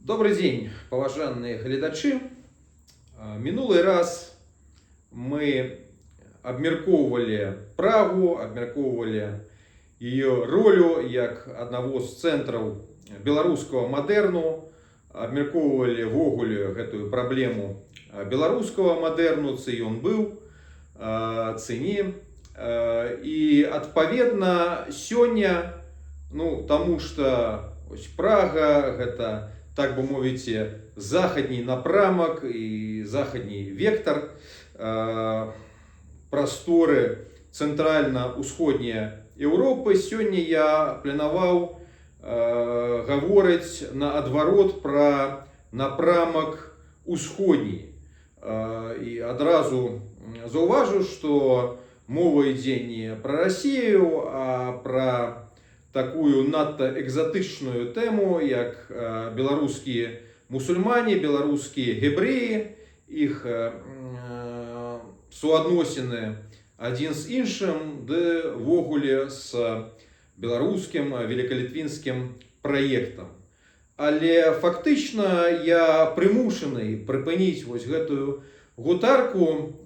Добрый день, поважанные глядачи. Минулый раз мы обмяркоўвалі Прагу, обмяркоўвалі ее ролю як одного з цэнтраў беларускага мадэрну, обмяркоўвалі ввогуле гэтую праблему беларускага мадэрну, ці ён быў, ці не. І адпаведна сёння, таму што Прага гэта, так бы мовіць, захадні напрамак і захадні вектар прасторы цэнтральна-ўсходняя Еўропы. Сёння я планаваў гаворыць наадварот пра напрамак усходні. І адразу заўважу, што мова ідзе не пра Расію, а пра такую надта экзатычную тэму, як беларускія мусульмане, беларускія гебрэі, іх суадносіны адзін з іншым, ды ввогуле з беларускім великалітвінскім праектам. Але фактычна я прымушаны прыпыніць вось гэтую гутарку.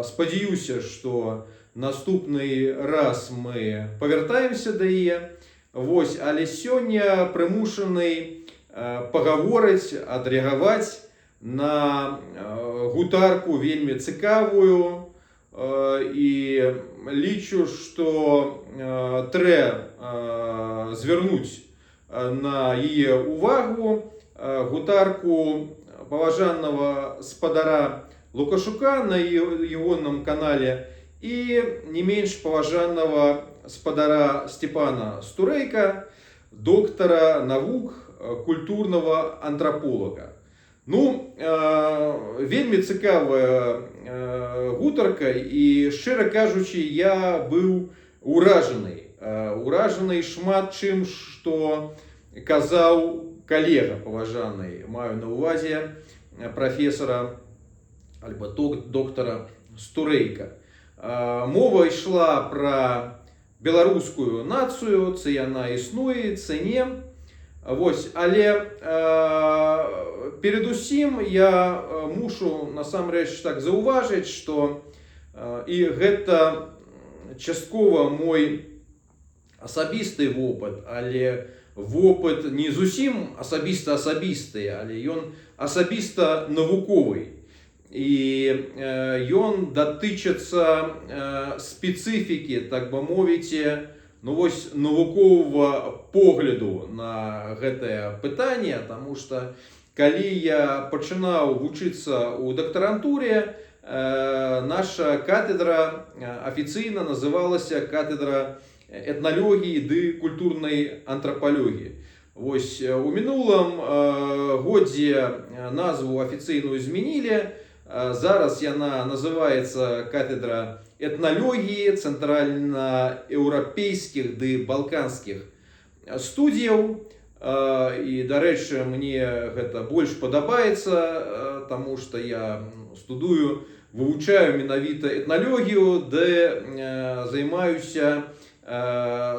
Спадзяюся, што наступны раз мы павяртаемся да яе. Але сёння прымушаны пагаворыць, адрэагаваць на гутарку вельмі цікавую, і лічу, што трэба звярнуць на яе увагу. Гутарку паважанага спадара Лукашука на ягоным канале і не менш паважанага спадара Степана Стурэйка, доктара навук, культурнага антраполага. Вельмі цікавая гутарка, і, шчыра кажучы, я быў уражаны. Уражаны шмат чым, што казаў калега паважаны, маю на ўвазе прафесара альбо доктара Стурэйка. Мова ішла пра беларускую нацыю, ці яна існуе, ці не. Але перадусім я мушу насамрэч так заўважыць, што і гэта часткова мой асабісты вопыт, але вопыт не зусім асабіста-асабісты, але ён асабіста-навуковы. І ён датычыцца спецыфікі, так бы мовіць, навуковага погляду на гэтае пытанне, таму што калі я пачынаў вучыцца ў дактарантуре, наша катедра афіцыйна называлася катедра этналогіі ды культурнай антрапалогіі. У мінулым годзе назву афіцыйную змянілі. Зараз яна называецца катедра этналогіі цэнтральнаеўрапейскіх ды балканскіх студыяў. І, дарэчы, мне гэта больш падабаецца, таму што я студыю, вывучаю менавіта этналогію, ды займаюся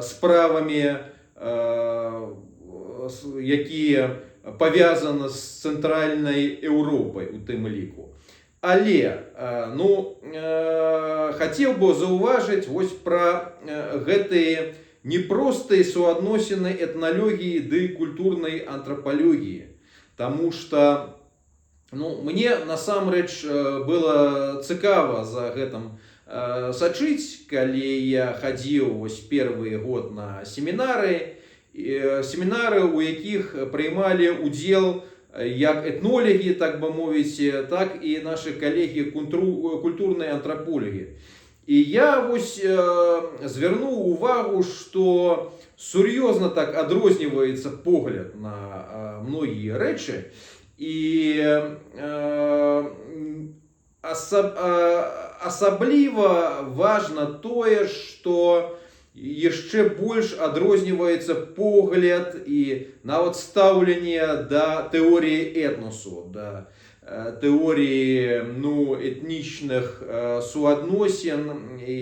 справамі, якія павязаны з цэнтральнай Еўропай у тым ліку. Але хацеў бы заўважыць вось пра гэтыя непростыя суадносіны этналогіі ды культурнай антрапалогіі. Таму што мне насамрэч было цікава за гэтым сачыць, калі я хадзіў першы год на семінары, у якіх прымалі ўдзел як этнологі, так бы мовіць, так і нашы калегі культурнай антрапологі. І я звярнуў увагу, што сур'ёзна так адрозніваецца погляд на многія рэчы, і асабліва важна тое, што яшчэ больш адрозніваецца погляд і нават стаўленне да тэоріі этносу, да тэоріі этнічных суадносін і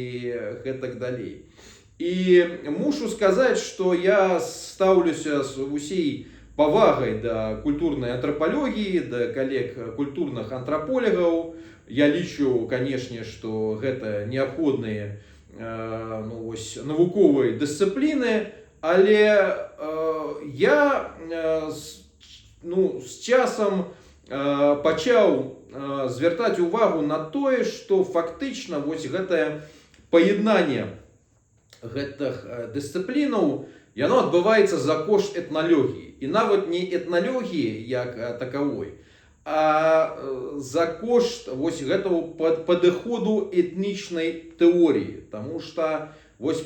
гэтак далей. І мушу сказаць, што я стаўлюся з усей павагай да культурнай антрапалогіі, да калег культурных антраполегаў. Я лічу, канешне, што гэта неабходныя навуковыя дысцыпліны, але я з часам пачаў звяртаць увагу на тое, што фактычна гэтае паяднанне гэтых дысцыплінаў яно адбываецца за кошт этналогіі. І нават не этналогіі як такавой, а за кошт гэтага падыходу этнічнай тэоріі. Таму што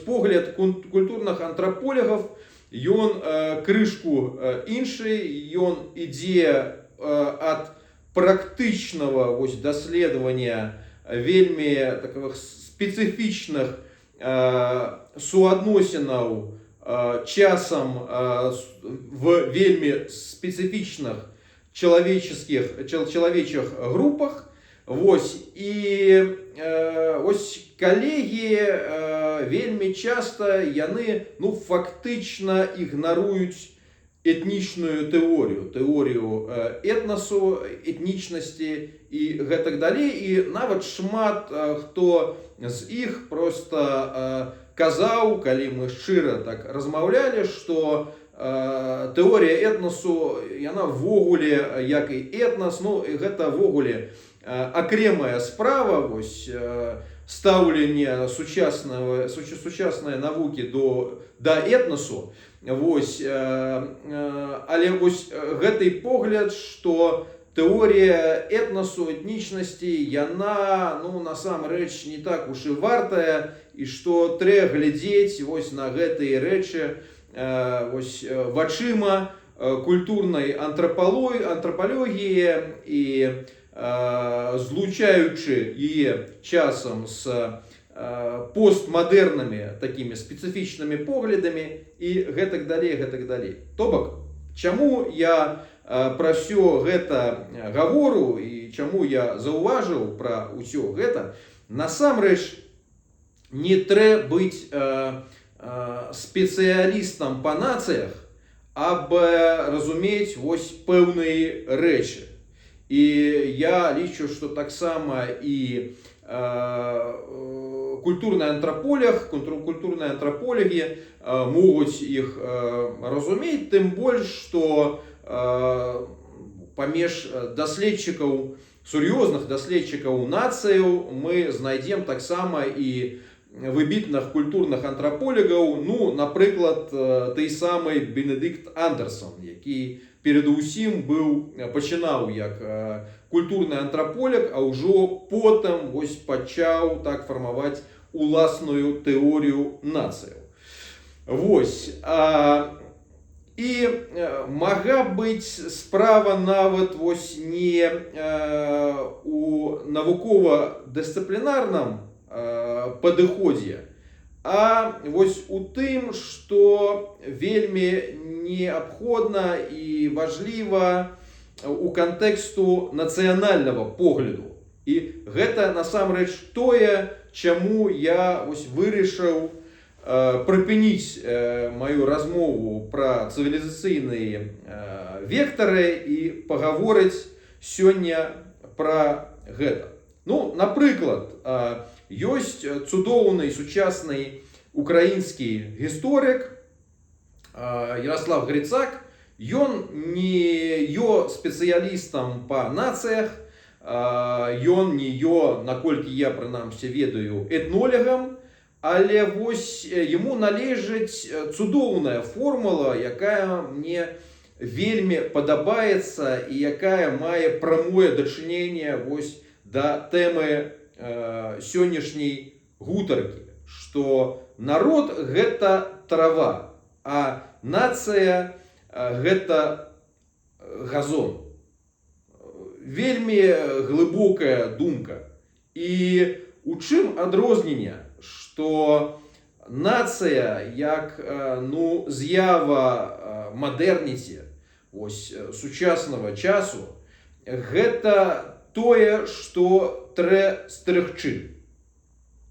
погляд культурных антраполегаў, ён крышку іншы, ён ідзе ад практычнага даследавання вельмі таких спецыфічных суадносінаў часам в вельмі спецыфічных чалавечых групах. І калегі вельмі часта яны фактычна ігнаруюць этнічную тэорію этнасу, этнічнасці і гэтак далей. І нават шмат хто з іх просто казаў, калі мы шчыра так размаўлялі, што тэорія этнасу, яна ввогуле, як і этнас, гэта ввогуле акремая справа, стаўленне сучаснай навукі да этнасу. Але гэты погляд, што тэорія этнасу, этнічнасці, яна насамрэч не так уж і вартая, і што трэба глядзець на гэтыя рэчы вачыма культурнай антрапалогіі і злучаючы яе часам з постмадэрнымі такімі спецыфічнымі поглядамі і гэтак далей. То бок, чаму я пра ўсё гэта гавору і чаму я заўважыў пра ўсё гэта? Насамрэч, не трэба быць спецыялістам па нацыях, абы разумець пэўныя рэчы. І я лічу, што таксама і культурны антраполег, культурныя антрапологі могуць іх разумець, тым больш, што паміж даследчыкаў, сур'ёзных даследчыкаў нацыяў мы знайдзем таксама і выбітных культурных антраполегаў, напрыклад, той самы Бенедикт Андерсон, які перадусім пачынаў як культурны антраполег, а ўжо потым пачаў так фармаваць уласную тэорію нацыяў. І мага быць справа нават не у навукова-дысцыплінарным падыходзе, а у тым, што вельмі неабходна і важліва у кантэксту нацыянальнага погляду. І гэта насамрэч тое, чаму я вырашыў прыпыніць маю размову пра цывілізацыйныя вектары і пагаворыць сёння пра гэта. Напрыклад, ёсць цудоўны сучасны украінскі гісторык Ярослав Грицак. Ён не ё спецыялістам па нацыях, ён не ё, наколькі я прынамсі ведаю, этнолегам, але яму належыць цудоўная формула, якая мне вельмі падабаецца і якая мае прамое дачыненне да тэмы сённяшняй гутаркі, што народ гэта трава, а нацыя гэта газон. Вельмі глыбокая думка. І у чым адрозненне, што нацыя як з'ява мадэрніці сучаснага часу, гэта тое, што трэ стрыгчы.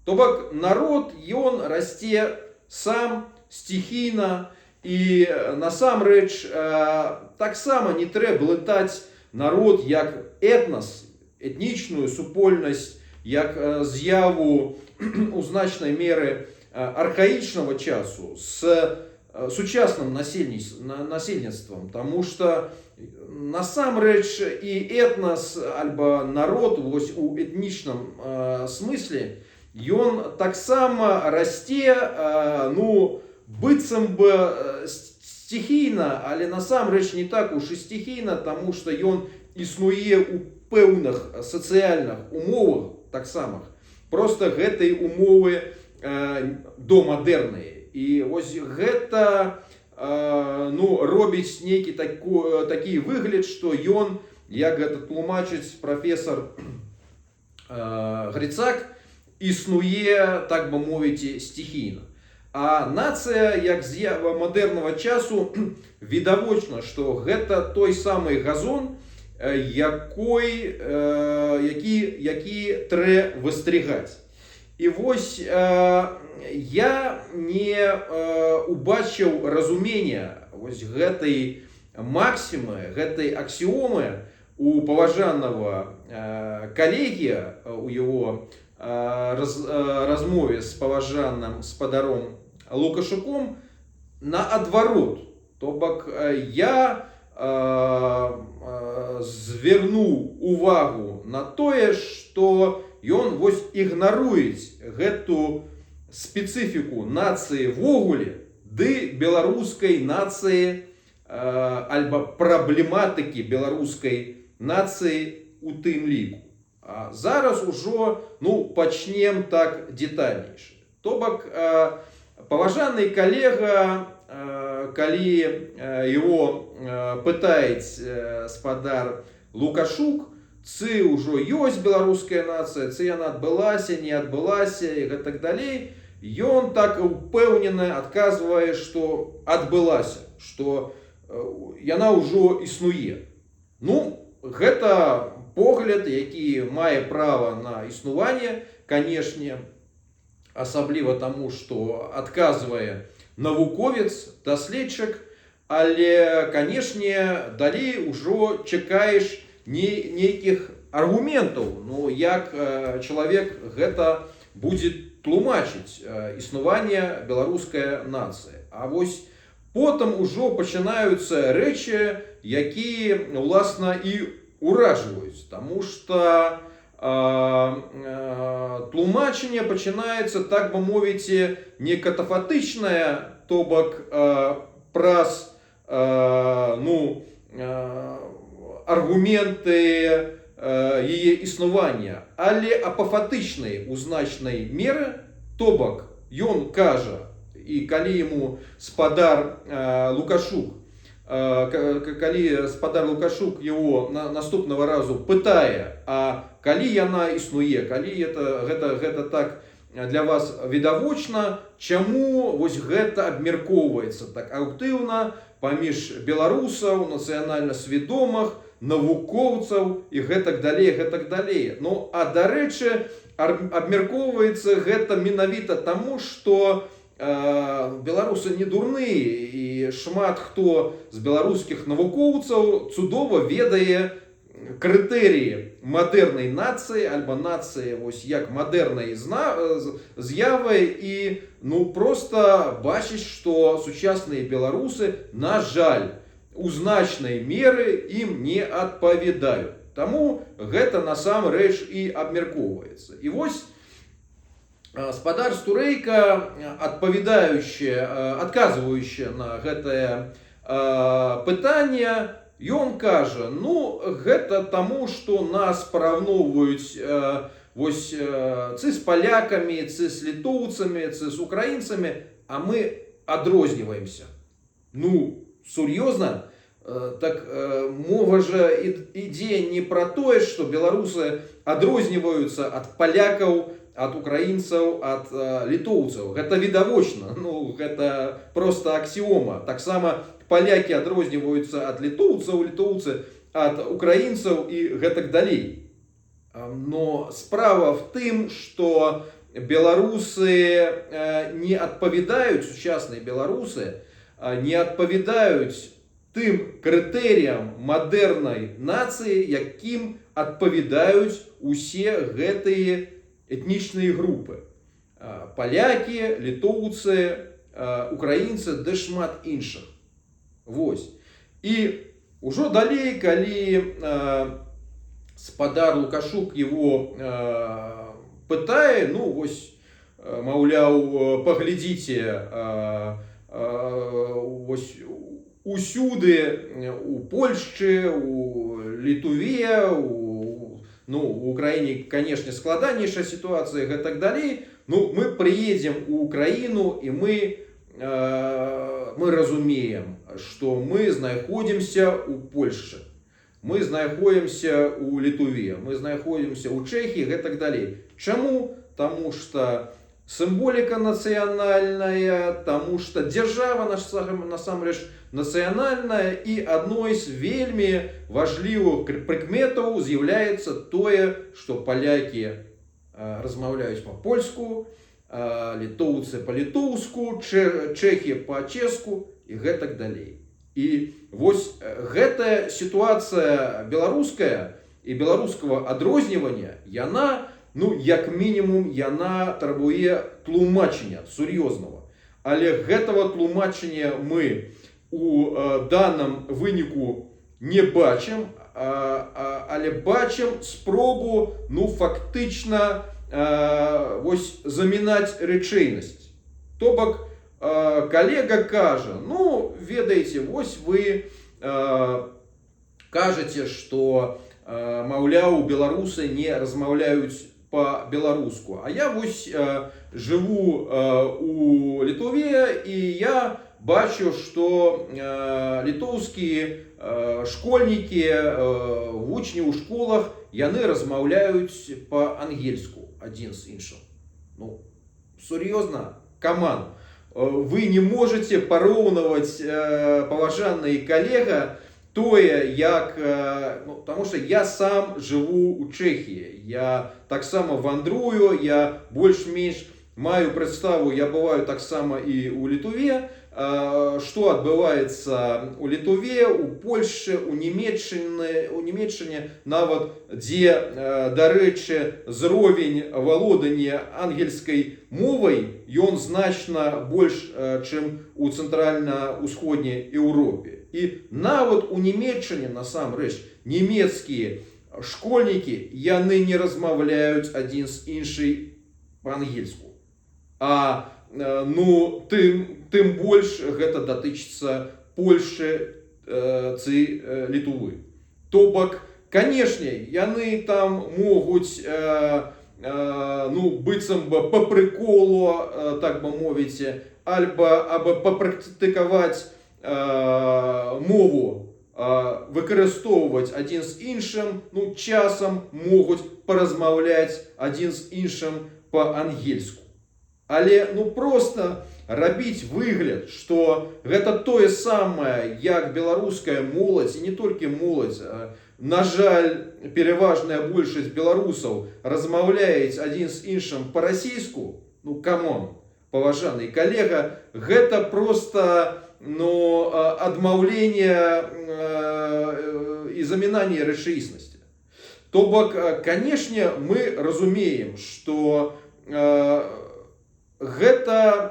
То бок народ, ён расце сам стихійна, І насамрэч таксама не трэба летаць народ як этнос, этнічную супольнасць, як з'яву у значнай меры архаічнага часу з сучасным насельніцтвам, тому что насамрэч і этнос альбо народ вось у этнічным смысле ён таксама расце, ну, быццам бы стихійна, але насамрэч не так уж і стихійна, тому что ён існуе у пэўных сацыяльных умовах таксама. Просто гэтай умовы домадэрныя. І вось гэта ну, робіць нейкі такі выгляд, што ён, як гэта тлумачыць прафесор Грицак, існуе, так бы мовіць, стихійна. А нацыя, як з'ява мадэрнага часу, відавочна, што гэта той самы газон, які трэ выстригаць. І вось я не убачыў разумення вось гэтай максімы, гэтай аксіомы у паважанага калегі у яго размове з паважаным спадаром Лукашуком наадварот. То бок я звернуў увагу на тое, што ён вось ігнаруюць гэту спецыфіку нацыі вогуле, ды беларускай нацыі альбо праблематыкі беларускай нацыі у тым ліку. А зараз ужо, ну, пачнем так дэтальнейш. То бок паважаны калега, калі его пытаюць спадар Лукашук, ці ўжо ёсць беларуская нацыя, ці яна адбылася, не адбылася і гэтак далей, ён так упэўнена адказвае, што адбылася, што яна ўжо існуе. Ну, гэта погляд, які мае права на існуванне, канешне, асабліва таму, што адказвае навуковец, даследчык, але, канешне, далей ужо чакаеш нейкіх аргументаў, ну, як чалавек гэта будзе тлумачыць існаванне беларускай нацыі. А вось потым ужо пачынаюцца рэчы, якія, уласна, і уражваюць, таму што тлумачэнне пачынаецца, так бы мовіць, не катафатычнае, то бок праз ну, аргументы яе існування, але апафатычнай у значнай меры, то бок ён кажа, і калі яму спадар Лукашук, калі спадар Лукашук его наступного разу пытае, а калі яна існуе, калі гэта так для вас відавочна, чаму вось гэта абмяркоўваецца так актыўна паміж беларусаў, нацыянальна свядомых, навукоўцаў і гэтак далей, гэтак далей. Ну, а дарэчы, абмяркоўваецца гэта менавіта таму, што беларусы не дурныя, і шмат хто з беларускіх навукоўцаў цудова ведае крытэрыі мадэрнай нацыі, альбо нацыі вось як мадэрнай з'явы, і ну проста бачыць, што сучасныя беларусы, на жаль, у значнай меры ім не адпавядаюць. Таму гэта насамрэч і абмяркоўваецца. І вось спадар Стурэйка, адказваючы на гэтае пытанне, ён кажа, ну, гэта таму, што нас параўноўваюць вось ці з палякамі, ці з літоўцамі, ці з украінцамі, а мы адрозніваемся. Ну, сур'ёзна? Так мова жа ідзе не пра тое, што беларусы адрозніваюцца ад палякаў, ад украінцаў, ад літоўцаў. Гэта відавочна, ну, гэта проста аксіома. Таксама палякі адрозніваюцца ад літоўцаў, літоўцы ад украінцаў і гэтак далей. Но справа в тым, што беларусы не адпавядаюць, сучасныя беларусы, не адпавядаюць тым крытэрыям мадэрнай нацыі, якім адпавядаюць усе гэтыя этнічныя групы. Палякі, літоўцы, украінцы, ды шмат іншых. Вось. І ўжо далей, калі спадар Лукашук его пытае, ну вось, маўляў, паглядзіце, вось усюды, у Польшчы, у Літве, ну, у Украіне, канешне, складанейшая сітуацыя, гэтак далей. Ну, мы прыедзем у Украіну, і мы разумеем, што мы знаходзімся у Польшчы, мы знаходзімся у Літве, мы знаходзімся ў Чэхіі, гэтак далей. Чаму? Таму што сімволіка нацыянальная, таму што дзяржава насамрэч нацыянальная, і адной з вельмі важлівых прыкметаў з'яўляецца тое, што палякі размаўляюць па-польску, літоўцы па-літоўску, чэхі па-чэшску і гэтак далей. І вось гэтая сітуацыя беларуская і беларускага адрознівання, яна, ну, як мінімум, яна требуе тлумачення сур'ёзнага. Але гэтага тлумачення мы у данном выніку не бачым, але бачым спробу, ну, фактычна вось замінаць рэчэйнасць. То бок, калега кажа, ну, ведаеце, вось вы кажаце, што, маўляў, беларусы не размаўляюць по-беларуску. А я вось жыву у Літве, і я бачу, што літоўскія школьнікі, вучні ў школах, яны размаўляюць па-ангельску адзін з іншым. Ну, сур'ёзна, каман, вы не можете параўнаваць, паважаны калега, тое, як, ну, таму што я сам жыву ў Чэхіі, я таксама вандрую, я больш-менш маю прадставу, я бываю таксама і ў Літве, што адбываецца у Літве, у Польшчы, у Нямецчыне, нават дзе, дарэчы, зровень валодання ангельскай мовай, ён значна больш, чым у цэнтральна-ўсходняй Еўропе. І нават у Нямецчыне, насамрэч, нямецкія школьнікі, яны не размаўляюць адзін з іншай па-ангельску. А, ну, тым больш гэта датычыцца Польшчы ці Літвы. То бок, канешне, яны там могуць, ну, быццам бы па прыколу, так бы мовіць, або папрактыкаваць мову, выкарыстоўваць адзін з іншым, ну, часам могуць паразмаўляць адзін з іншым па-ангельску. Але, ну, проста рабіць выгляд, што гэта тое самае, як беларуская моладзь, і не толькі моладзь, на жаль, пераважная большасць беларусаў размаўляюць адзін з іншым па-расійску, ну, камон, паважаны калега, гэта проста, ну, адмаўленне і замінанне рэчаіснасці. То бок, канешне, мы разумеем, што гэта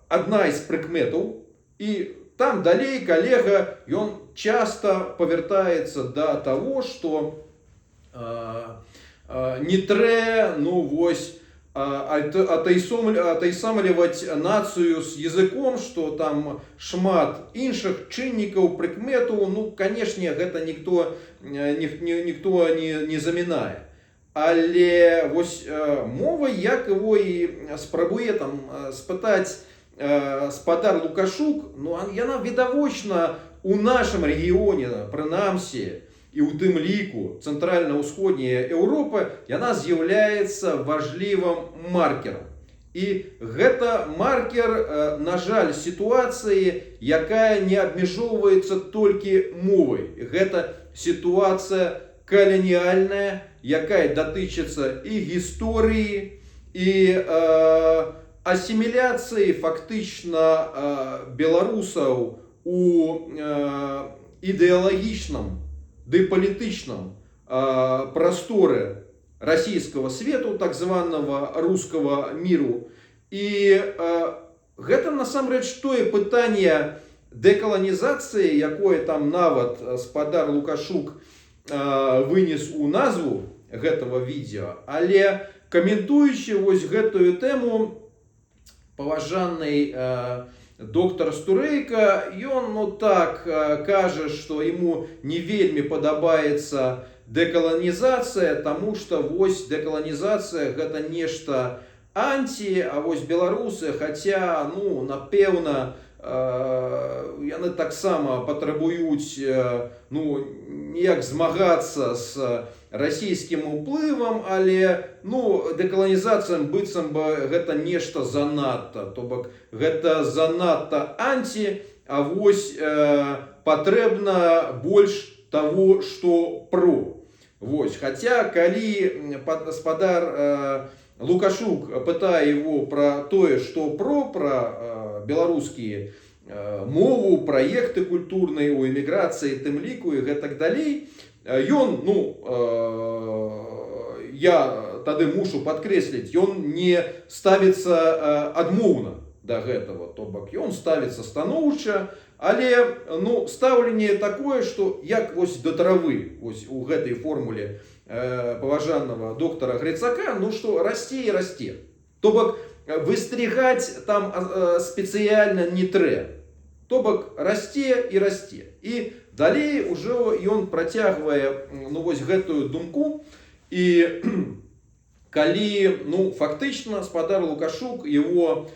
адна з прыкметаў, і там далей калега, ён часта павяртаецца да таго, што не трэ, ну, вось, атайсомліваць нацыю з языком, што там шмат іншых чыннікаў, прыкметаў, ну, канешне, гэта ніхто не замінае. Але вось мова, як его і спрабуе там спытаць спадар Лукашук, ну, яна відавочна у нашым рэгіёне, прынамсі, і ў тым ліку цэнтральна-ўсходняя Еўропа, яна з'яўляецца важлівым маркерам. І гэта маркер, на жаль, сітуацыі, якая не абмяжоўваецца толькі мовай. Гэта сітуацыя каланіяльная, якая датычыцца і гісторыі, і асіміляцыі фактычна беларусаў у ідэалагічным ды палітычным прасторы расійскага свету, так званого рускага міру. І гэта насамрэч тое пытанне дэкаланізацыі, якое там нават спадар Лукашук вынес у назву гэтага відео. Але каментуючы вось гэтую тэму, паважаны доктор Стурэйка, ён так кажа, што ему не вельмі падабаецца дэкаланізацыя, таму што вось дэкаланізацыя гэта нешта анці, а вось беларусы, хаця, ну, напэўна, яны таксама патрабуюць, ну, неяк змагацца з расійскім уплывам, але, ну, дэкаланізацыя быццам бы гэта нешта занадта, то бок гэта занадта анці, а вось патрэбна больш таго, што про. Вось, хаця, калі спадар Лукашук пытае его про тое, што про беларускія мову, праекты культурныя у эміграцыі, тым ліку і гэтак далей, ён, ну, я тады мушу падкрэсліць, ён не ставіцца адмоўна да гэтага, то бок ён ставіцца станоўча, але, ну, стаўленне такое, што як вось да травы, вось у гэтай формуле паважанага доктара Грицака, ну што расце і расце. То бок выстригаць там спецыяльна не трэ. То бок расце і расце. І далей ужо ён працягвае, ну, вось гэтую думку. І калі, ну, фактычна спадар Лукашук его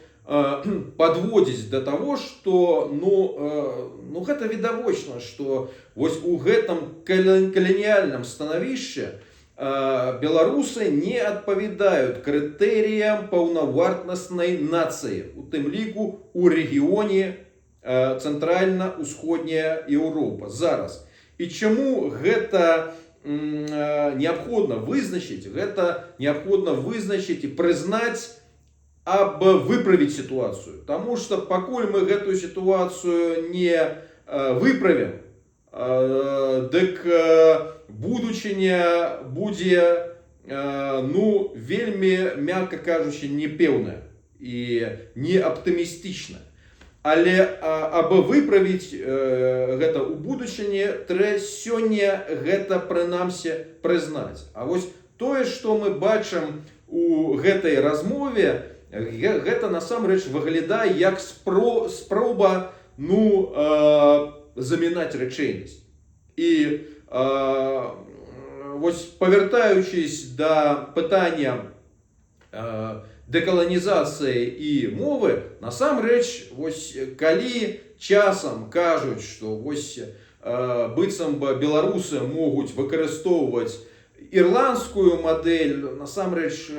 подводзіць до того, что, ну, гэта відавочна, что вось у гэтым каланіяльным становішчы беларусы не адпавядаюць крытэрыям паўнавартаснай нацыі, у тым ліку у рэгіёне цэнтральна-ўсходняя Еўропа зараз. І чаму гэта неабходна вызначыць? Гэта неабходна вызначыць і прызнаць, або выправить ситуацию. Потому что покуль мы эту ситуацию не выправим, дык будучыня будзе, ну, вельмі, мякка кажучы, непэўна і не аптымістычна. Але або выправіць гэта ў будучыні, трэ сёння гэта прынамсі прызнаць. А вось тое, што мы бачым у гэтай размове, гэта насамрэч выглядае як спроба, ну, замінаць рэчайнасць. І вось павяртаючись да пытання дэкаланізацыі і мовы, насамрэч, вось калі часам кажуць, што вось быццам бы беларусы могуць выкарыстоўваць ірландскую мадэль, насамрэч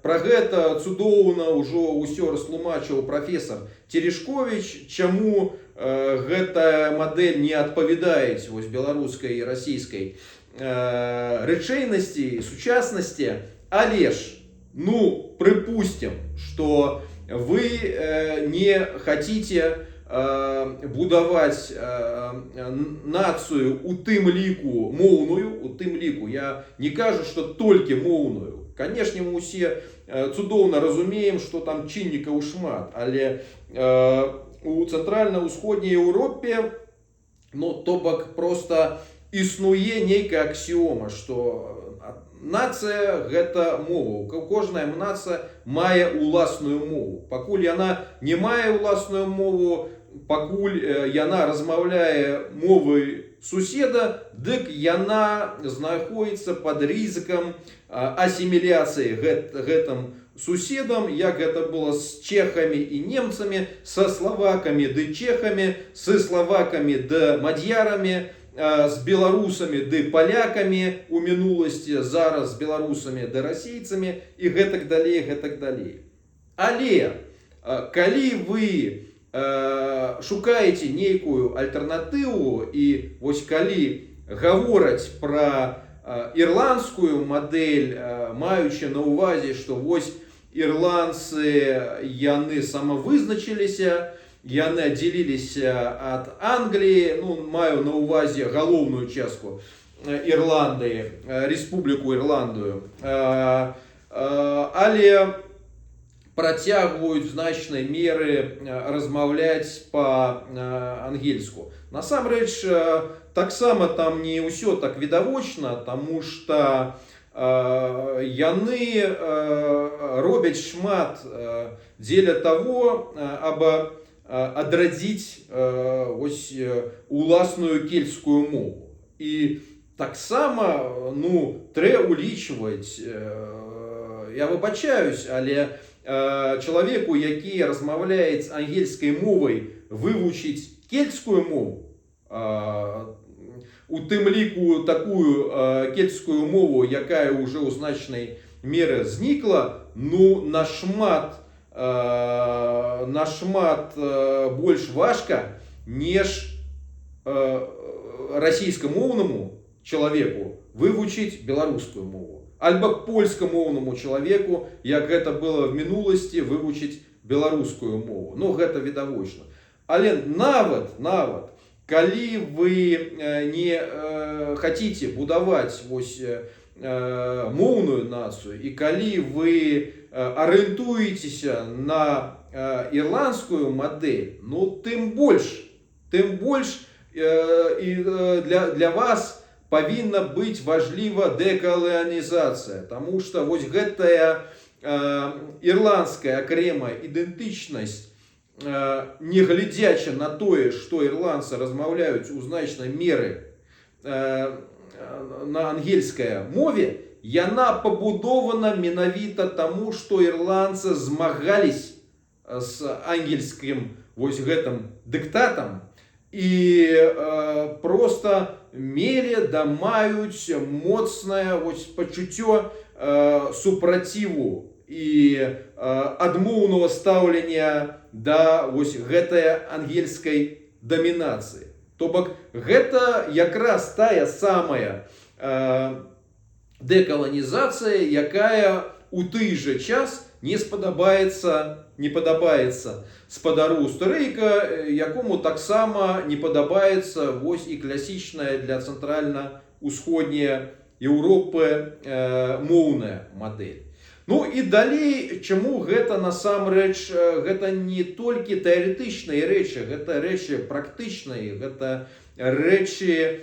пра гэта цудоўна ўжо ўсё растлумачыў прафесор Терешкович, чаму гэтая мадэль не адпавядае вось беларускай і расійскай рэчайнасці, сучаснасці. Але ж, ну, прыпусцім, што вы не хаціце будаваць нацыю, у тым ліку моўную, у тым ліку, я не кажу, што толькі моўную. Канешне, мы ўсе цудоўна разумеем, што там чыннікаў шмат, але у цэнтральна-ўсходняй Еўропе, ну, то бок проста існуе нейкая аксіома, што нацыя гэта мова. Кожная нацыя мае ўласную мову. Пакуль яна не мае ўласную мову, пакуль яна размаўляе мовай суседа, дык яна знаходзіцца пад рызыкам асіміляцыі гэтым суседам, як гэта было з чэхамі і немцамі, са славакамі ды чэхамі, з славакамі ды мад'ярамі, з беларусамі ды палякамі у мінуласці, зараз з беларусамі ды расійцамі і гэтак далей, гэтак далей. Але калі вы шукаеце нейкую альтэрнатыву, і вось калі гавораць пра ірландскую мадэль, маючы на ўвазе, што вось ірландцы яны самавызначыліся, яны аддзяліліся ад Англіі, ну, маю на ўвазе галоўную частку Ірландыі, Республіку Ірландію, але працягваюць в значнай меры размаўляць па-ангельску. Насамрэч, таксама там не ўсё так відавочна, таму што яны робяць шмат дзеля таго, аб адрадзіць уласную кельтскую мову. І таксама, ну, трэба улічваць, я выбачаюсь, але чалавеку, які размаўляе ангельскай мовай, вывучыць кельтскую мову, у тым ліку такую кельтскую мову, якая ўжо ў значнай меры знікла, ну, нашмат больш важка, неж расійскамоўнаму чалавеку вывучыць беларускую мову. Альбо польскамоўнаму чалавеку, як гэта было в мінуласці, вывучыць беларускую мову. Ну, гэта відавочна. Але нават, калі вы не хаціце будаваць моўную нацыю, і калі вы арыентуецеся на ірландскую мадэль, ну, тым больш і для вас павінна быць важліва дэкаланізацыя, таму што вось гэтая ірландская акрэмая ідэнтычнасць, негледзячы на тое, што ірландцы размаўляюць у значнай меры на ангельскай мове, яна пабудована менавіта таму, што ірландцы змагались з ангельскім вось гэтым дыктатам і проста мелі да маюць моцнае пачуццё супраціву і адмоўнага стаўлення да гэтай ангельскай дамінацыі. То бок гэта якраз тая самая дэкаланізацыя, якая у той жа час не падабаецца спадару Стрэйка, якому таксама не падабаецца вось і класічная для цэнтральна-ўсходняй Еўропы моўная мадэль. Ну і далей, чаму гэта насамрэч, гэта не толькі тэарэтычныя рэчы, гэта рэчы практычныя, гэта рэчы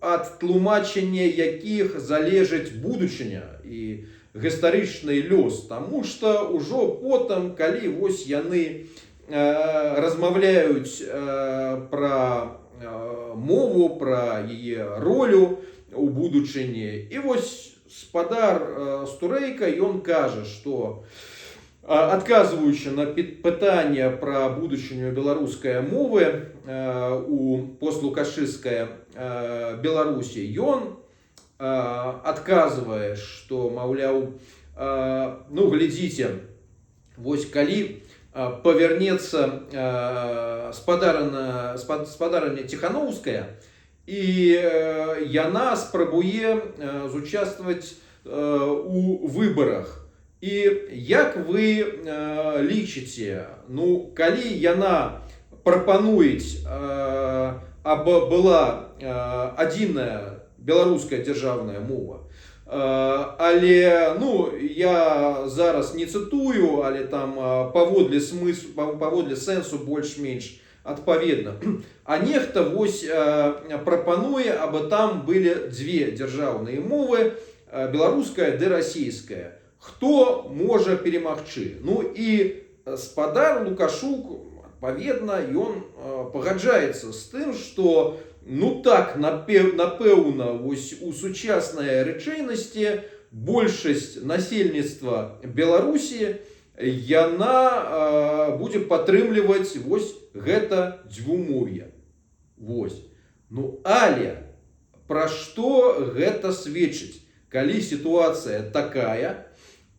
ад тлумачання якіх залежыць будучыня і гістарычны лёс, таму што ўжо потым, калі вось яны размаўляюць пра мову, пра яе ролю у будучыні, і вось спадар Стрэйка, ён кажа, што адказваючы на пытанне пра будучыню беларускай мовы у постлукашысцкай Беларусі, ён адказвае, што, маўляў, ну, глядзіце, вось калі павернецца спадарыня Ціхановская, і яна спрабуе зучастваваць у выбарах. І як вы лічыце, ну, калі яна прапануюць, або была адзіная беларуская дзяржаўная мова, але, ну, я зараз не цытую, але там паводле сэнсу больш-менш адпаведна. А нехта вось прапануе, або там былі дзве дзяржаўныя мовы, беларуская ды расійская. Хто можа перамагчы? Ну і спадар Лукашук, адпаведна, ён пагаджаецца з тым, што, ну так, напэўна, вось у сучаснай рэчайнасці большасць насельніцтва Беларусі, яна будзе падтрымліваць вось гэта дзвюмоўе. Вось. Ну, але пра што гэта сведчыць, калі сітуацыя такая,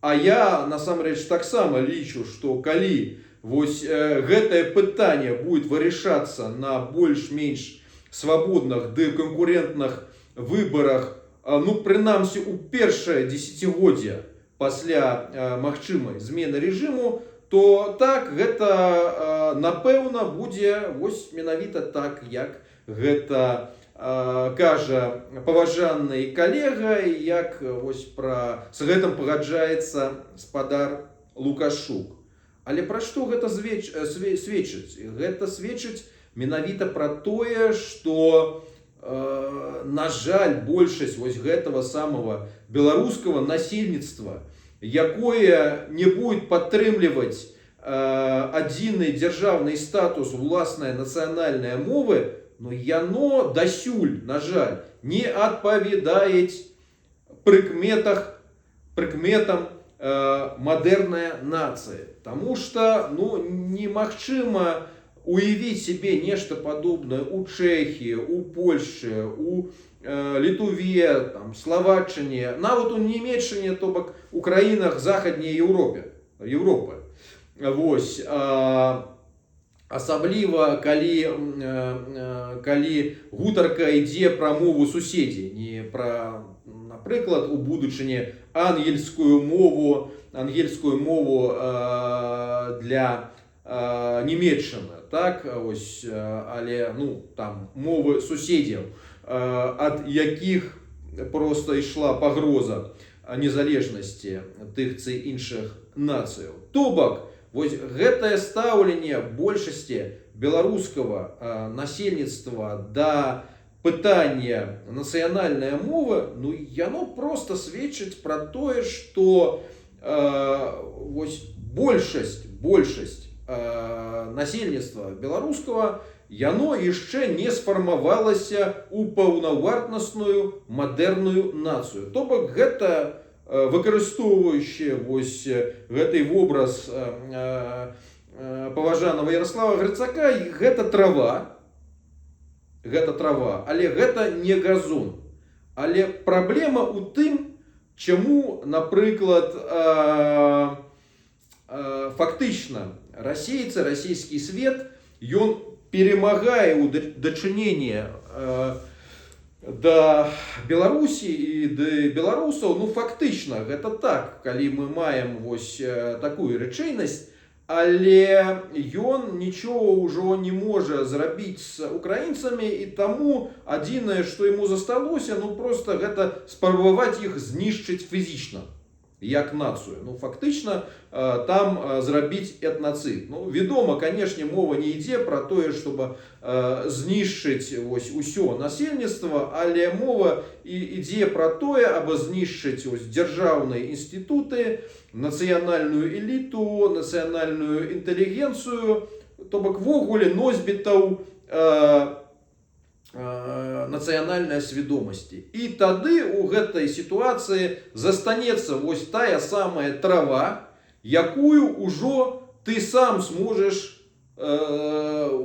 а я насамрэч таксама лічу, што калі вось гэтае пытанне будет вырашацца на больш-менш свабодных ды канкурентных выбарах, ну, прынамсі, у першае дзесяцігоддзе пасля магчымай змены рэжыму, то так гэта напэўна будзе вось менавіта так, як гэта кажа паважаны калега, як вось з гэтым пагаджаецца спадар Лукашук. Але пра што гэта сведчыць? Гэта сведчыць менавіта пра тое, што на жаль, большасць вось гэтага самого беларускага насельніцтва, якое не будет падтрымліваць адзіны дзяржаўны статус уласнай нацыянальнай мовы, но яно дасюль, на жаль, не адпавядаюць прыкметам мадэрнай нацыі. Таму што немагчыма уявіць себе нешта падобнае у Чэхіі, у Польшчы, у Літве, Словаччыне, нават у Нямецчыне, то бок у краінах Захадняй Европы. Вось. Асабліва, калі гутарка ідзе пра мову суседзей, не пра, напрыклад, у будучыні ангельскую мову для Нямецчыны, так, ось, але там мовы суседзяў, ад якіх просто ішла пагроза незалежнасці тых ці іншых нацыяў. То бок, вось гэтае стаўленне большасці беларускага насельніцтва да пытання нацыянальнай мовы, яно просто сведчыць пра тое, што вось большасць насельніцтва беларускага, яно яшчэ не сфармавалася ў паўнавартасную мадэрную нацыю. То бок гэта, выкарыстоўваючы вось гэты вобраз паважанага Ярослава Грыцака, гэта трава, але гэта не газон. Але праблема ў тым, чаму, напрыклад, фактычна расейцы, расійскі свет, ён перамагае ў дачыненні да Беларусі і да беларусаў. Фактычна гэта так, калі мы маем вось такую рэчайнасць, але ён нічога ўжо не можа зрабіць з украінцамі, і таму адзінае, што яму засталося, просто гэта спрабаваць іх знішчыць фізічна, як нацыю. Фактычна там зрабіць этнацид. Вядома, канешне, мова не ідзе пра тое, чтобы знішчыць вось усё насельніцтва, але мова ідзе пра тое, або знішчыць вось дзяржаўныя інстытуты, нацыянальную эліту, нацыянальную інтэлігенцыю, то бок ввогуле носьбітаў нацыянальнай свядомасці. І тады у гэтай сітуацыі застанецца вось тая самая трава, якую ўжо ты сам зможаш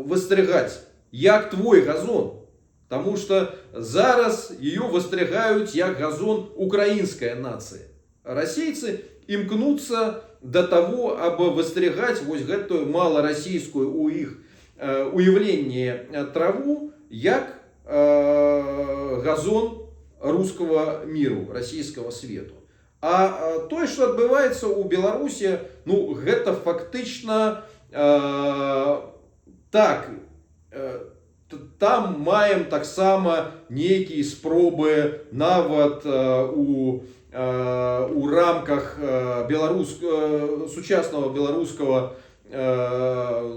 выстрыгаць, як твой газон. Таму што зараз ее выстрыгаюць як газон украінская нацыя. Расейцы імкнуцца да таго, або выстрыгаць вось гэтую маларасійскую у іх уяўленні траву, як газон рускага міру, расійскага свету. А тое, што адбываецца ў Беларусі, гэта фактычна так. Там маем таксама нейкія спробы нават у рамках сучаснага беларускага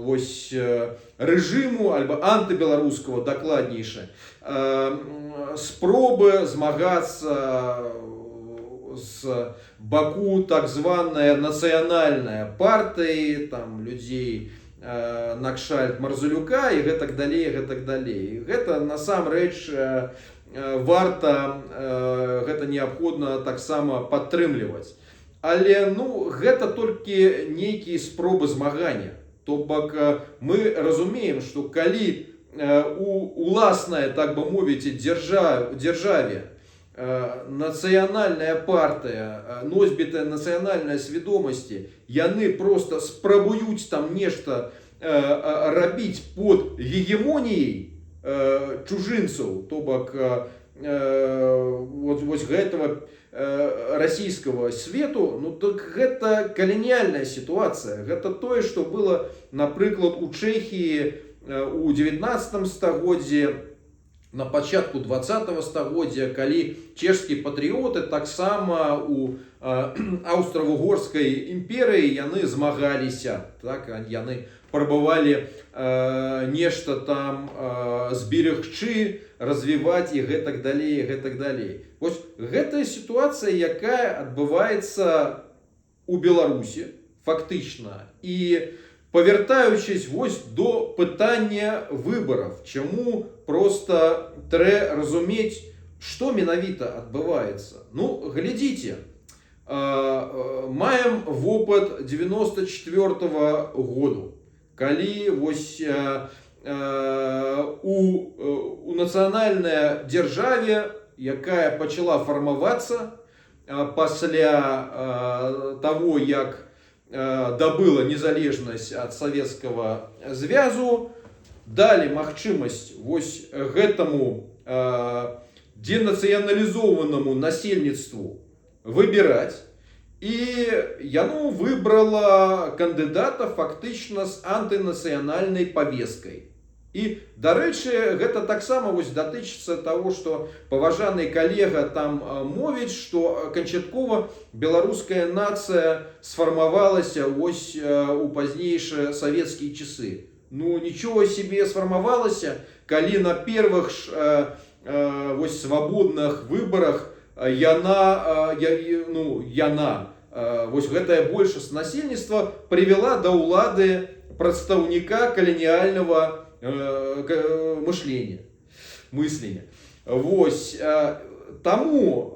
вось рэжыму, альбо антыбеларускага, дакладнейша, спробы змагацца з баку так званая нацыянальная партыі, там людзей накшальт Марзулюка і гэтак далей. Гэта насамрэч варта, гэта неабходна таксама падтрымліваць. Але гэта толькі нейкія спробы змагання. То бок мы разумеем, што калі у уласная, так бы мовіць, дзяржаве нацыянальная партыя, носьбіты нацыянальнай свядомасці, яны просто спрабуюць там нешта рабіць под гегемоніяй чужынцаў, то бок вот гэтага расійскага свету, ну так гэта каланіяльная сітуацыя. Гэта тое, што было, напрыклад, у Чэхіі у 19 стагоддзі, на пачатку 20 стагоддзя, калі чэшскія патрыёты таксама у Аўстра-Вугорскай імперыі яны змагаліся, так, яны прабавалі нешта там зберегчы, развіваць і гэтак далей, гэтак далей. Вось гэтая сітуацыя, якая адбываецца у Беларусі фактычна. І павяртаючись вось до пытання выбараў, чаму просто трэ разумець, што менавіта адбываецца. Ну, глядзіце, маем вопыт 94-го году, калі вось у нацыянальнай дзяржаве, якая пачала фармавацца пасля таго, як добыла незалежнасць ад Савецкага Звязу, далі магчымасць вось гэтаму денацыяналізованаму насельніцтву выбіраць, і яно выбрала кандыдата фактычна з антынацыянальнай павесткай. І, дарэчы, гэта таксама вось датычыцца таго, што паважаны калега там мовіць, што канчаткова беларуская нацыя сфармавалася вось у пазнейшыя савецкія часы. Ну, нічого себе сфармавалася, калі на первых вось свабодных выбарах яна вось гэтая большасць насельніцтва прывяла да ўлады прадстаўніка каланіяльнага мыслення. Вось, таму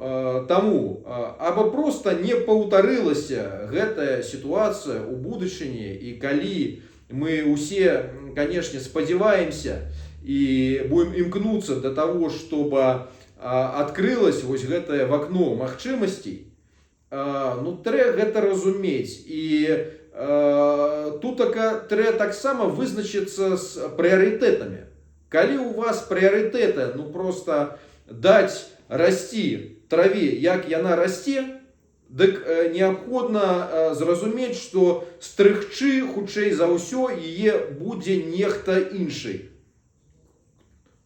або просто не паўтарылася гэтая сітуацыя ў будучыні, і калі мы усе, конечно, спадзяваемся і будем імкнуцца да таго, чтобы открылось вось гэтае вакно магчымасцей, ну, трэ гэта разумець. І тут трэ таксама вызначыцца з прыярытэтамі. Калі у вас прыярытэты, ну, просто даць расці траве, як яна расце, дык неабходна зразумець, што стрыгчы хутчэй за ўсё яе будзе нехта іншы.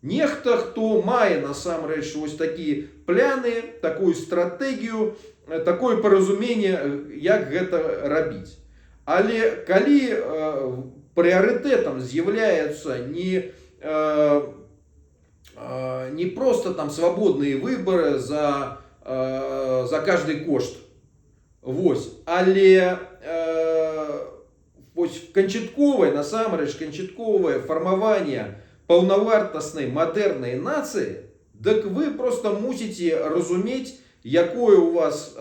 Нехта, хто мае насамрэч вось такія пляны, такую стратэгію, такое паразуменне, як гэта рабіць. Але калі прыярытэтам з'яўляецца не просто там свабодныя выборы за каждый кошт, вось, але вось насамрэч канчатковае фармаванне паўнавартаснай мадэрнай нацыі, дык вы просто мусіце разумець, якое у вас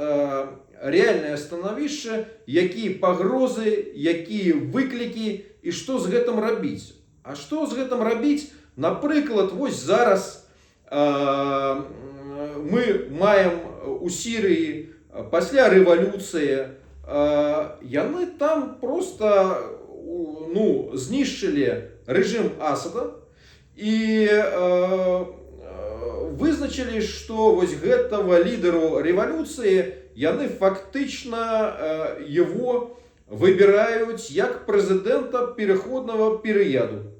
рэальнае становішча, якія пагрозы, якія выклікі і што з гэтым рабіць. А што з гэтым рабіць? Напрыклад, вось зараз мы маем у Сірыі пасля рэвалюцыі, яны там просто знішчылі рэжым Асада і вызначылі, што вось гэтага лідару рэвалюцыі яны фактычна его выбіраюць як прэзідэнта пераходнага перыяду.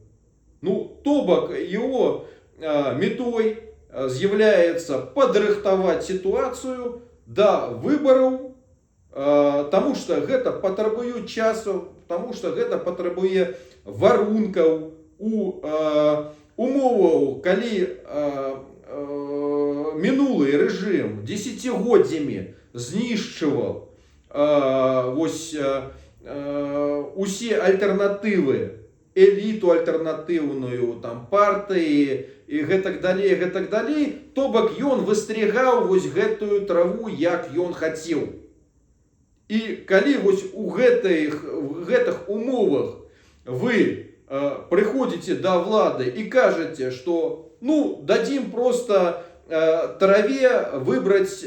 Ну, то бок, его метой з'яўляецца падрыхтаваць сітуацыю да выбараў, таму што гэта патрабуе часу, таму што гэта патрабуе варункаў у умоваў, калі мінулы рэжым дзесяцігоддзямі знішчываў вось усе альтэрнатывы, эліту альтэрнатыўную, там, партыі і гэтак далей, то бок ён выстрігаў вось гэтую траву, як ён хацеў. І калі вось у гэтых умовах вы прыходзіце да ўлады і кажаце, што дадзім просто траве выбраць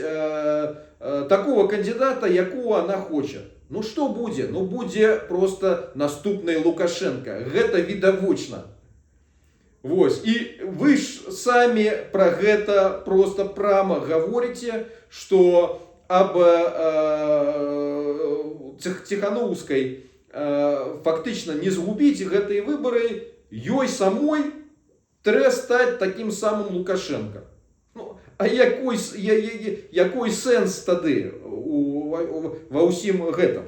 такого кандидата, якого она хоча. Ну што будзе? Ну будзе просто наступны Лукашенко. Гэта відавочна. Вось. І вы ж самі пра гэта просто прямо говорите, что об Ціхановскай фактично не згубіць гэтыя выборы, ёй самой трэба стаць таким самым Лукашенко. Ну, а якой сэнс тады ва ўсім гэтым?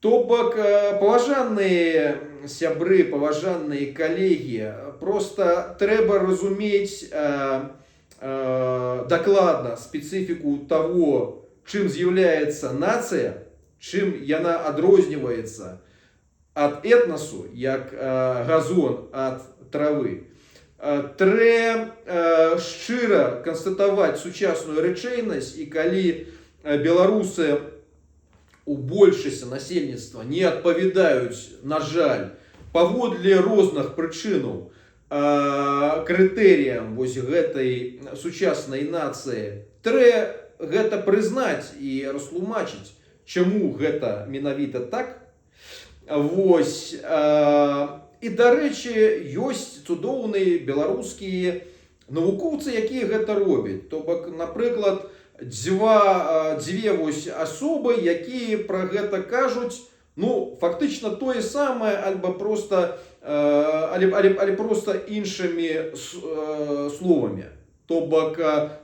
То бок, паважаныя сябры, паважаныя калегі, просто трэба разумець дакладна спецыфіку того, чым з'яўляецца нацыя, чым яна адрозніваецца ад этнасу, як газон ад травы. Трэба шчыра канстатаваць сучасную рэчайнасць, і калі беларусы у большасці насельніцтва не адпавядаюць, на жаль, паводле розных прычынаў крытэрыям вось гэтай сучаснай нацыі, трэба гэта прызнаць і растлумачыць, чаму гэта менавіта так. Вось. І, дарэчы, ёсць цудоўныя беларускія навукоўцы, якія гэта робяць. То бок, напрыклад, дзве вось асобы, якія пра гэта кажуць, ну, фактычна тое самае, альбо просто, але просто іншымі словамі. То бок,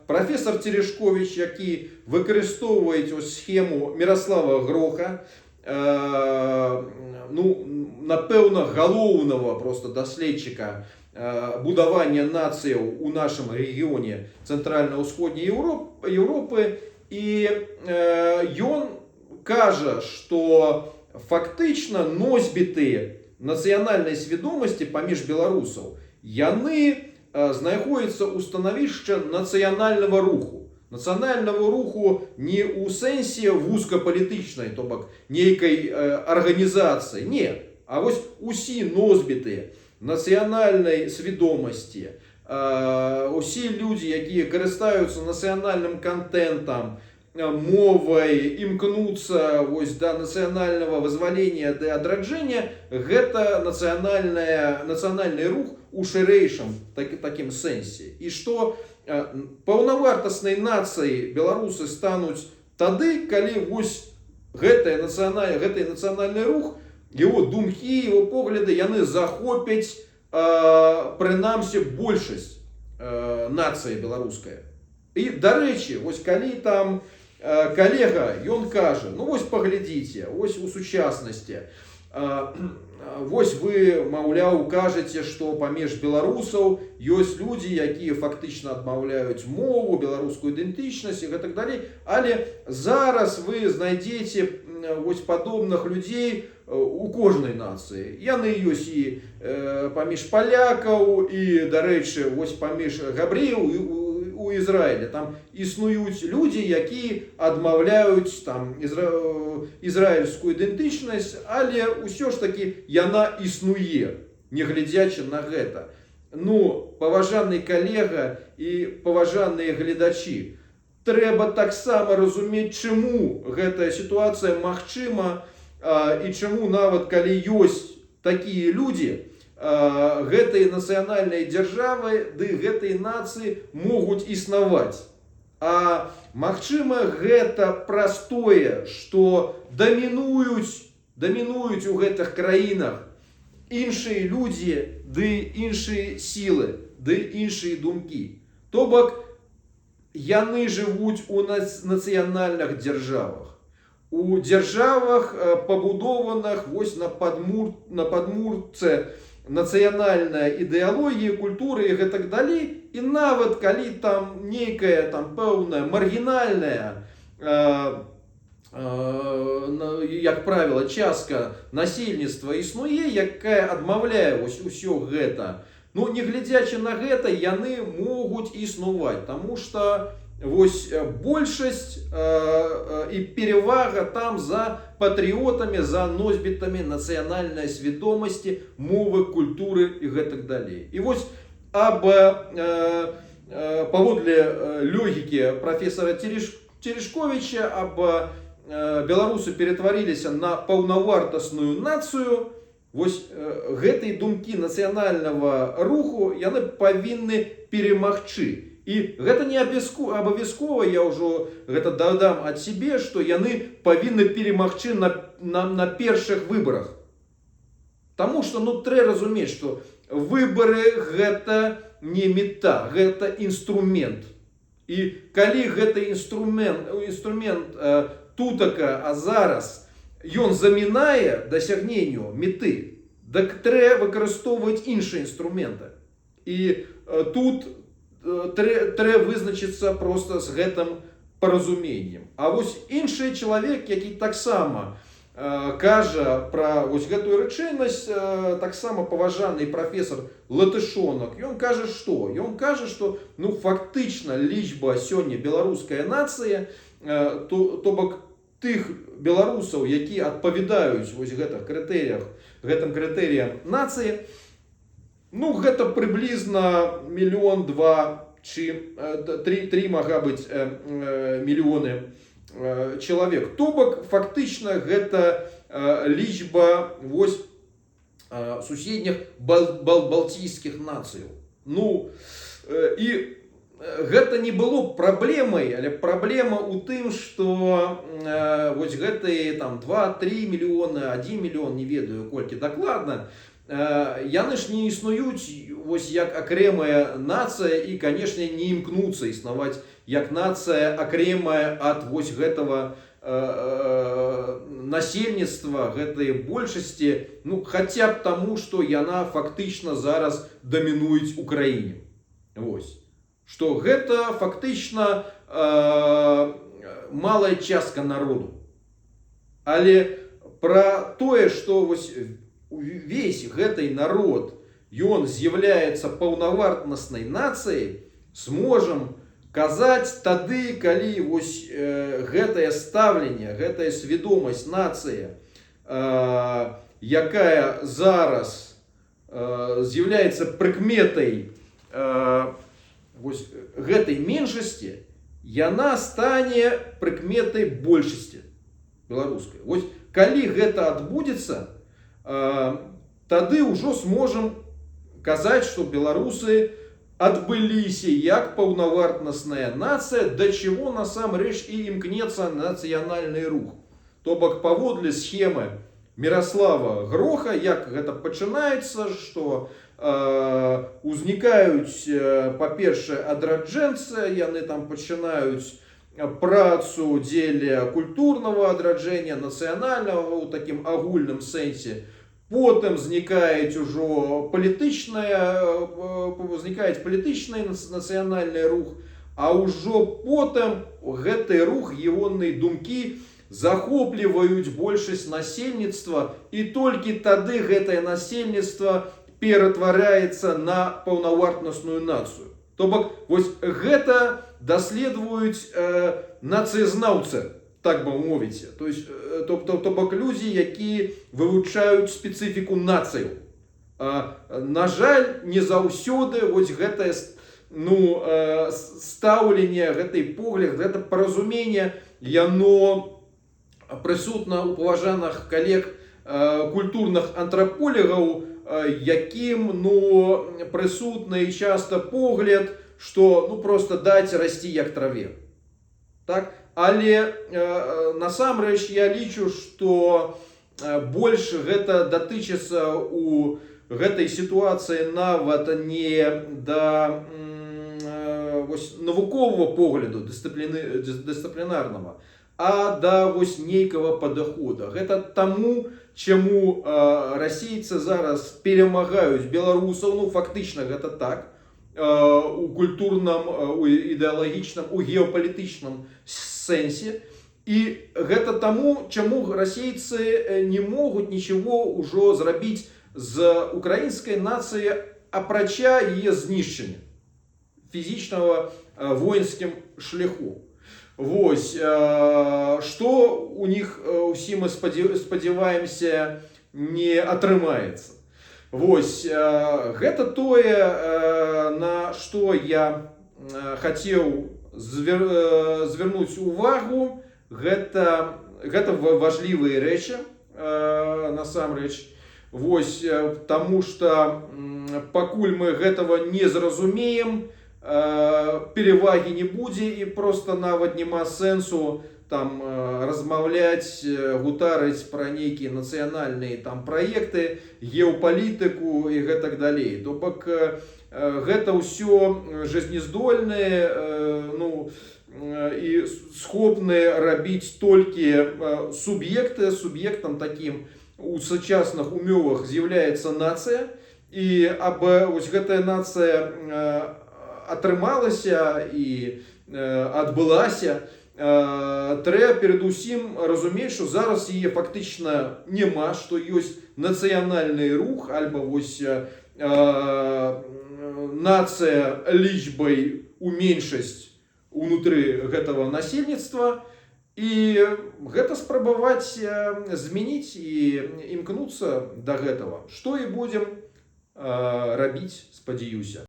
професор Терешкович, які выкарыстоўвае схему Мирослава Гроха, ну, напэўна, галоўнага просто даследчыка будавання нацыяў у нашым рэгіёне цэнтральна-ўсходняй Еўропы, і ён кажа, што фактычна носьбіты нацыянальнай свядомасці паміж беларусаў, яны знаходзяцца ў становішча нацыянальнага руху. Нацыянальнага руху не ў сэнсе вузкапалітычнай, то бок нейкай арганізацыі, не. А вось усе носьбіты нацыянальнай свядомасці, усе людзі, якія карыстаюцца нацыянальным контентам, мовай, імкнуцца вось да нацыянальнага вызвалення, да адраджэння, гэта нацыянальны рух у шырэйшым такім сэнсе. І што паўнавартаснай нацыяй беларусы стануць тады, калі вось гэты нацыянальны рух, его думкі, его погляды, яны захопяць прынамсі большасць нацыі беларускай. І, дарэчы, вось калі там калега, ён кажа, ну вось паглядзіце, вось у сучаснасці, вось вы, маўляў, кажаце, што паміж беларусаў ёсць людзі, якія фактычна адмаўляюць мову, беларускую ідэнтычнасць і гэтак далей, але зараз вы знайдзеце вось падобных людзей у кожнай нацыі. Яны ёсць і паміж палякаў, і, дарэчы, вось паміж габрэяў у Ізраілі. Там існуюць людзі, якія адмаўляюць там ізраільскую ідэнтычнасць, але ўсё ж такі яна існуе, нягледзячы на гэта. Ну, паважаны калега і паважаныя гледачы, трэба таксама разумець, чаму гэтая сітуацыя магчыма, і чаму нават калі ёсць такія людзі, гэтай нацыянальнай дзяржавы ды гэтай нацыі могуць існаваць. А магчыма, гэта праз тое, што дамінуюць у гэтых краінах іншыя людзі ды іншыя сілы, ды іншыя думкі. То бок, яны жывуць у нацыянальных дзяржавах. У дзяржавах, пабудованых вось на падмурцы нацыянальная ідэалогія, культуры і гэтак далей. І нават калі там нейкая там пэўная маргінальная, як правіла, частка насельніцтва існуе, якая адмаўляе вось усё гэта, ну, нягледзячы на гэта, яны могуць існаваць, таму што вось большасць і перевага там за патрыётамі, за носьбітамі нацыянальнай свядомасці, мовы, культуры і гэтак далей. І вось паводле логікі професора Терешковича, беларусы ператварыліся на паўнавартасную нацыю вось гэтыя думкі нацыянальнага руху яны павінны перамагчы. І гэта не абавязкова, я ўжо гэта дадам ад сябе, што яны павінны перамагчы на першых выбарах. Таму што трэба разумець, што выбары гэта не мета, гэта інструмент. І калі гэты інструмент тутака, а зараз ён замінае дасягненню меты, дык трэба выкарыстоўваць іншыя інструменты. І тут трэба вызначыцца проста з гэтым паразуменнем. А вось іншы чалавек, які таксама кажа пра вось гэтую рэчыўнасць, таксама паважаны прафесор Латышонак, ён кажа, што? Ён кажа, што фактычна лічба сёння беларуская нацыя, то бок тых беларусаў, які адпавядаюць вось гэтым крытэрыям нацыі, гэта прыблізна 1-2 мільёны ці 3 мага быць мільёны чалавек. То бок фактычна гэта лічба вось суседніх балтійскіх нацыяў. І гэта не было праблемай, але праблема ў тым, што вось гэтыя 2-3 мільёны, 1 мільён, не ведаю колькі дакладна, яны ж не існуюць вось як акрэмая нацыя і, канешне, не імкнуцца існаваць як нацыя акрэмая ад вось гэтага насельніцтва, гэтай большасці, хаця б таму, што яна фактычна зараз дамінуюць у краіне. Вось. Што гэта фактычна малая частка народу. Але пра тое, што вось увесь гэты народ, ён з'яўляецца паўнавартаснай нацыяй, зможам казаць тады, калі вось гэтае стаўленне, гэтая свядомасць нацыі, якая зараз з'яўляецца прыкметай вось гэтай меншасці, яна стане прыкметай большасці беларускай. Вось калі гэта адбудзецца, тады ўжо зможам казаць, што беларусы адбыліся як паўнавартасная нацыя, да чаго насамрэч і імкнецца нацыянальны рух. То бок паводле схемы Міраслава Гроха, як гэта пачынаецца, што узнікаюць, па-першае, адраджэнцы, яны там пачынаюць працу дзеля культурнага адраджэння, нацыянальнага ў такім агульным сэнсе. Потым узнікае палітычны нацыянальны рух, а ўжо потым гэты рух, ягоныя думкі захопліваюць большасць насельніцтва, і толькі тады гэтае насельніцтва ператвараецца на паўнавартасную нацыю. То бок вось гэта даследуюць нацыязнаўцы, так бы мовіць. То бок людзі, які вывучаюць спецыфіку нацыяў. На жаль, не заўсёды вось гэтае стаўленне, гэты погляд, гэта паразуменне, яно прысутна ў паважаных калег культурных антраполігаў, якім прысутны часта погляд, што проста даць расці як траве. Так? Але насамрэч я лічу, што больш гэта датычыцца у гэтай сітуацыі нават не да навуковага погляду дысцыплінарнага, а да нейкага падыхода. Гэта таму, чаму расейцы зараз перамагаюць беларусаў, фактычна гэта так, у культурным, у ідэалагічным, у геапалітычным сэнсе. І гэта таму, чаму расейцы не могуць нічого ўжо зрабіць з украінскай нацыі, апрача яе знішчэння фізічнага воінскім шляху. Вось, што у них усім мы спадзяваемся не атрымаецца. Вось, гэта тое, на што я хацеў звярнуць увагу. Гэта важлівыя рэчы, насамрэч. вось, таму што пакуль мы гэтага не зразумеем, перевагі не будзе і просто нават няма сэнсу там размаўляць, гутарыць пра нейкія нацыянальныя там праекты, геапалітыку і гэтак далей. То бок гэта ўсё жизнездольнае, ну, і схопныя рабіць толькі суб'екты. Суб'ектам такім у сучасных умовах з'яўляецца нацыя, і аб вось гэтая нацыя атрымалася і адбылася, трэба перадусім разумець, што зараз яе фактычна няма, што ёсць нацыянальны рух альбо вось нацыя лічбай у меншасць унутры гэтага насельніцтва, і гэта спрабаваць змяніць і імкнуцца да гэтага, што і будзем рабіць, спадзяюся.